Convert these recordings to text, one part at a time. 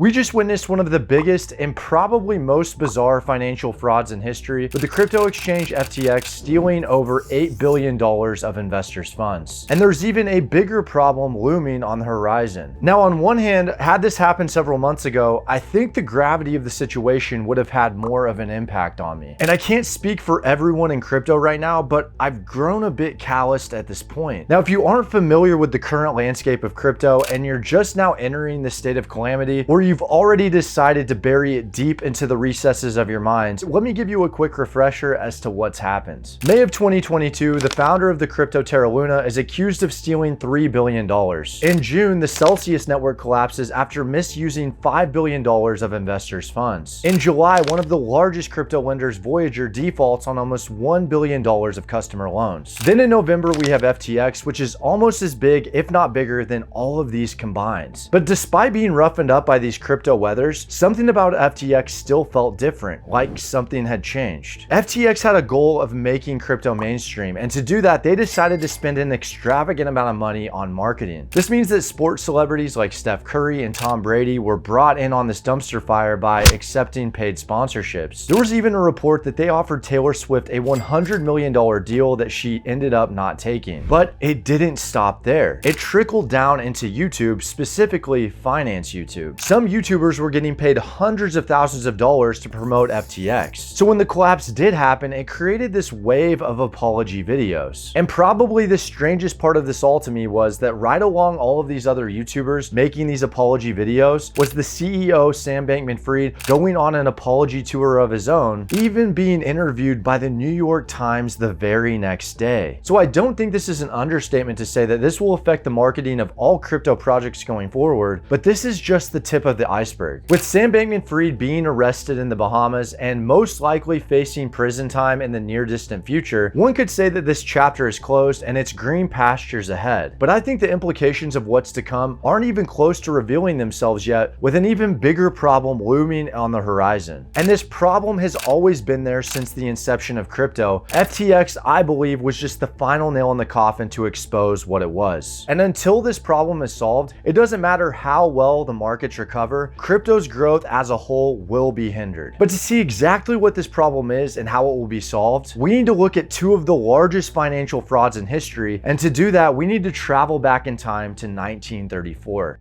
We just witnessed one of the biggest and probably most bizarre financial frauds in history, with the crypto exchange FTX stealing over $8 billion of investors' funds. And there's even a bigger problem looming on the horizon. Now, on one hand, had this happened several months ago, I think the gravity of the situation would have had more of an impact on me. And I can't speak for everyone in crypto right now, but I've grown a bit calloused at this point. Now, if you aren't familiar with the current landscape of crypto and you're just now entering the state of calamity, or you've already decided to bury it deep into the recesses of your minds, let me give you a quick refresher as to what's happened. May of 2022, the founder of the crypto Terra Luna is accused of stealing $3 billion. In June, the Celsius network collapses after misusing $5 billion of investors' funds. In July, one of the largest crypto lenders, Voyager, defaults on almost $1 billion of customer loans. Then in November, we have FTX, which is almost as big, if not bigger, than all of these combined. But despite being roughened up by these crypto weathers, something about FTX still felt different, like something had changed. FTX had a goal of making crypto mainstream, and to do that, they decided to spend an extravagant amount of money on marketing. This means that sports celebrities like Steph Curry and Tom Brady were brought in on this dumpster fire by accepting paid sponsorships. There was even a report that they offered Taylor Swift a $100 million deal that she ended up not taking. But it didn't stop there. It trickled down into YouTube, specifically finance YouTube. Some YouTubers were getting paid hundreds of thousands of dollars to promote FTX. So when the collapse did happen, it created this wave of apology videos. And probably the strangest part of this all to me was that right along all of these other YouTubers making these apology videos was the CEO, Sam Bankman-Fried, going on an apology tour of his own, even being interviewed by the New York Times the very next day. So I don't think this is an understatement to say that this will affect the marketing of all crypto projects going forward, but this is just the tip of the iceberg. With Sam Bankman-Fried being arrested in the Bahamas and most likely facing prison time in the near distant future, one could say that this chapter is closed and it's green pastures ahead. But I think the implications of what's to come aren't even close to revealing themselves yet, with an even bigger problem looming on the horizon. And this problem has always been there since the inception of crypto. FTX, I believe, was just the final nail in the coffin to expose what it was. And until this problem is solved, it doesn't matter how well the markets recover, crypto's growth as a whole will be hindered. But to see exactly what this problem is and how it will be solved, we need to look at two of the largest financial frauds in history, and to do that, we need to travel back in time to 1934.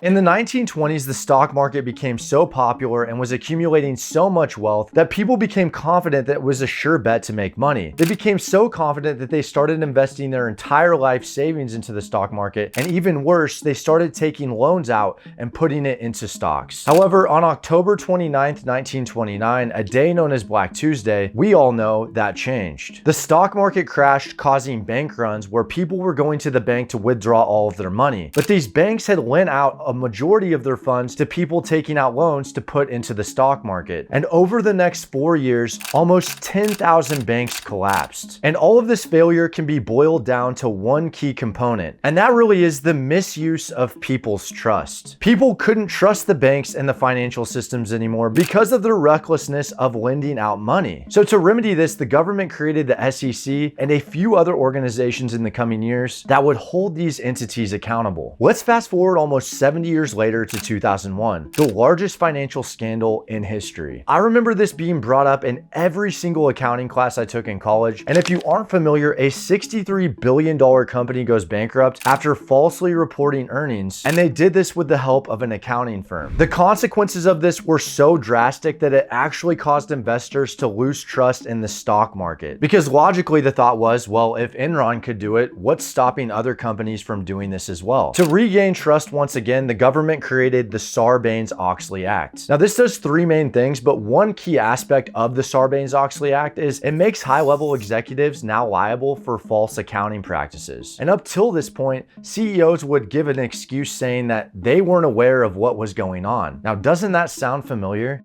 In the 1920s, the stock market became so popular and was accumulating so much wealth that people became confident that it was a sure bet to make money. They became so confident that they started investing their entire life savings into the stock market, and even worse, they started taking loans out and putting it into stocks. However, on October 29th, 1929, a day known as Black Tuesday, we all know that changed. The stock market crashed, causing bank runs where people were going to the bank to withdraw all of their money. But these banks had lent out a majority of their funds to people taking out loans to put into the stock market. And over the next 4 years, almost 10,000 banks collapsed. And all of this failure can be boiled down to one key component, and that really is the misuse of people's trust. People couldn't trust the banks and the financial systems anymore because of their recklessness of lending out money. So to remedy this, the government created the SEC and a few other organizations in the coming years that would hold these entities accountable. Let's fast forward almost 70 years later to 2001, the largest financial scandal in history. I remember this being brought up in every single accounting class I took in college, and if you aren't familiar, a $63 billion company goes bankrupt after falsely reporting earnings, and they did this with the help of an accounting firm. The consequences of this were so drastic that it actually caused investors to lose trust in the stock market. Because logically the thought was, well, if Enron could do it, what's stopping other companies from doing this as well? To regain trust once again, the government created the Sarbanes-Oxley Act. Now, this does three main things, but one key aspect of the Sarbanes-Oxley Act is it makes high-level executives now liable for false accounting practices. And up till this point, CEOs would give an excuse saying that they weren't aware of what was going on. Now, doesn't that sound familiar?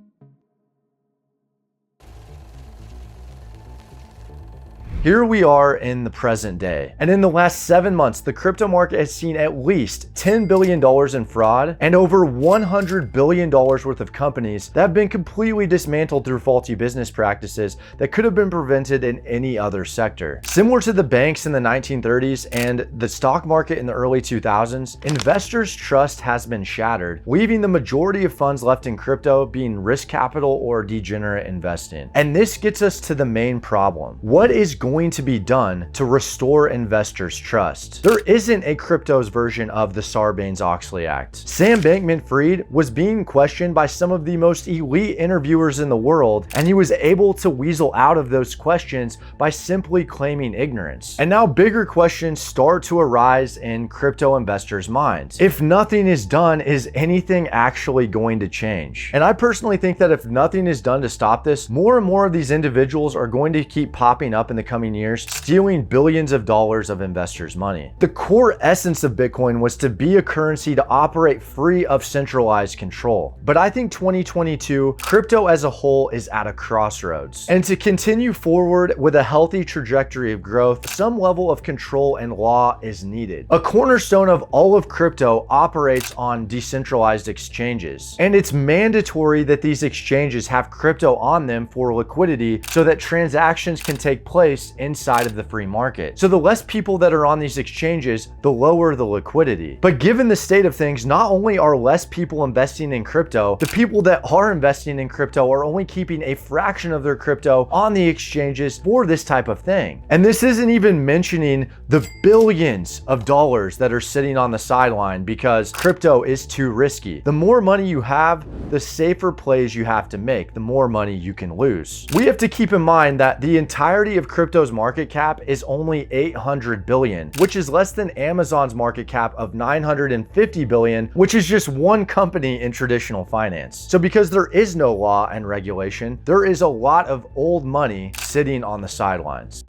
Here we are in the present day. And in the last 7 months, the crypto market has seen at least $10 billion in fraud and over $100 billion worth of companies that have been completely dismantled through faulty business practices that could have been prevented in any other sector. Similar to the banks in the 1930s and the stock market in the early 2000s, investors' trust has been shattered, leaving the majority of funds left in crypto being risk capital or degenerate investing. And this gets us to the main problem. What is going to be done to restore investors' trust? There isn't a crypto's version of the Sarbanes-Oxley Act. Sam Bankman-Fried was being questioned by some of the most elite interviewers in the world, and he was able to weasel out of those questions by simply claiming ignorance. And now bigger questions start to arise in crypto investors' minds. If nothing is done, is anything actually going to change? And I personally think that if nothing is done to stop this, more and more of these individuals are going to keep popping up in the coming years, stealing billions of dollars of investors' money. The core essence of Bitcoin was to be a currency to operate free of centralized control. But I think 2022, crypto as a whole is at a crossroads. And to continue forward with a healthy trajectory of growth, some level of control and law is needed. A cornerstone of all of crypto operates on decentralized exchanges. And it's mandatory that these exchanges have crypto on them for liquidity so that transactions can take place inside of the free market. So the less people that are on these exchanges, the lower the liquidity. But given the state of things, not only are less people investing in crypto, the people that are investing in crypto are only keeping a fraction of their crypto on the exchanges for this type of thing. And this isn't even mentioning the billions of dollars that are sitting on the sideline because crypto is too risky. The more money you have, the safer plays you have to make, the more money you can lose. We have to keep in mind that the entirety of crypto's market cap is only 800 billion, which is less than Amazon's market cap of 950 billion, which is just one company in traditional finance. So because there is no law and regulation, there is a lot of old money sitting on the sidelines.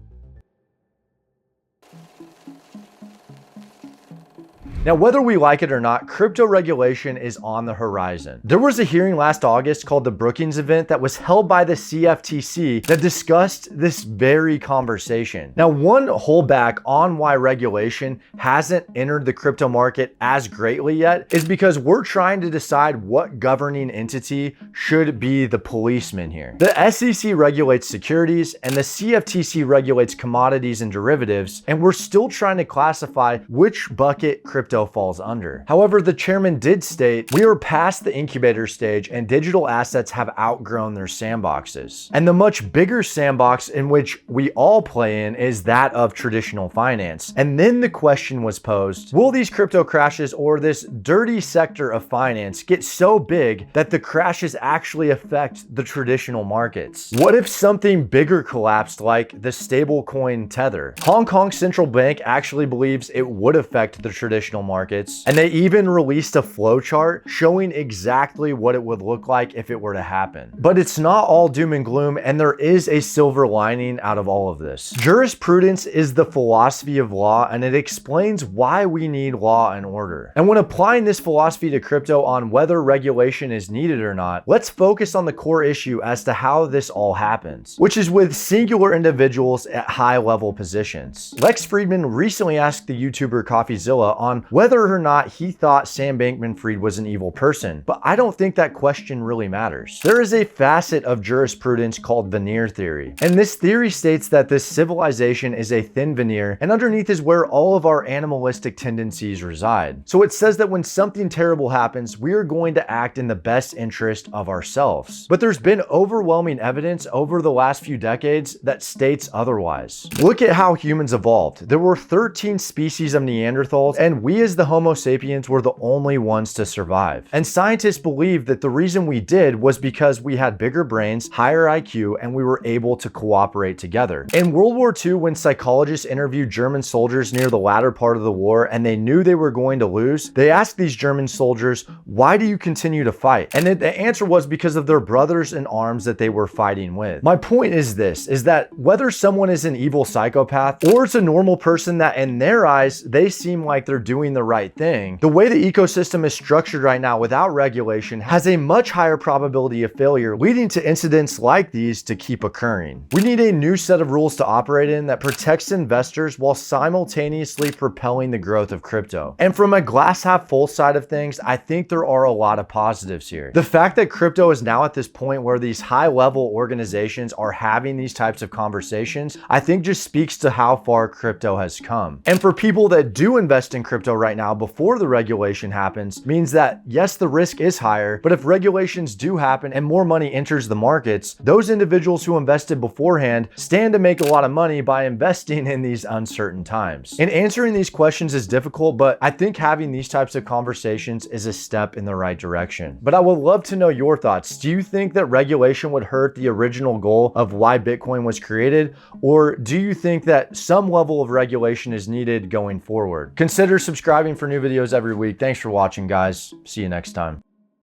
Now, whether we like it or not, crypto regulation is on the horizon. There was a hearing last August called the Brookings event that was held by the CFTC that discussed this very conversation. Now, one holdback on why regulation hasn't entered the crypto market as greatly yet is because we're trying to decide what governing entity should be the policeman here. The SEC regulates securities and the CFTC regulates commodities and derivatives, and we're still trying to classify which bucket crypto falls under. However, the chairman did state we are past the incubator stage and digital assets have outgrown their sandboxes. And the much bigger sandbox in which we all play in is that of traditional finance. And then the question was posed, will these crypto crashes or this dirty sector of finance get so big that the crashes actually affect the traditional markets? What if something bigger collapsed like the stablecoin Tether? Hong Kong Central Bank actually believes it would affect the traditional markets, and they even released a flowchart showing exactly what it would look like if it were to happen. But it's not all doom and gloom, and there is a silver lining out of all of this. Jurisprudence is the philosophy of law, and it explains why we need law and order. And when applying this philosophy to crypto on whether regulation is needed or not, let's focus on the core issue as to how this all happens, which is with singular individuals at high-level positions. Lex Friedman recently asked the YouTuber CoffeeZilla on whether or not he thought Sam Bankman-Fried was an evil person, but I don't think that question really matters. There is a facet of jurisprudence called veneer theory, and this theory states that this civilization is a thin veneer, and underneath is where all of our animalistic tendencies reside. So it says that when something terrible happens, we are going to act in the best interest of ourselves. But there's been overwhelming evidence over the last few decades that states otherwise. Look at how humans evolved. There were 13 species of Neanderthals, and we as the Homo sapiens were the only ones to survive. And scientists believe that the reason we did was because we had bigger brains, higher IQ, and we were able to cooperate together. In World War II, when psychologists interviewed German soldiers near the latter part of the war and they knew they were going to lose, they asked these German soldiers, why do you continue to fight? And the answer was because of their brothers in arms that they were fighting with. My point is this, is that whether someone is an evil psychopath or it's a normal person that in their eyes, they seem like they're doing doing the right thing. The way the ecosystem is structured right now without regulation has a much higher probability of failure, leading to incidents like these to keep occurring. We need a new set of rules to operate in that protects investors while simultaneously propelling the growth of crypto. And from a glass half full side of things, I think there are a lot of positives here. The fact that crypto is now at this point where these high level organizations are having these types of conversations, I think just speaks to how far crypto has come. And for people that do invest in crypto right now before the regulation happens, means that yes, the risk is higher, but if regulations do happen and more money enters the markets, those individuals who invested beforehand stand to make a lot of money by investing in these uncertain times. And answering these questions is difficult, but I think having these types of conversations is a step in the right direction. But I would love to know your thoughts. Do you think that regulation would hurt the original goal of why Bitcoin was created? Or do you think that some level of regulation is needed going forward? Consider subscribing for new videos every week. Thanks for watching, guys. See you next time.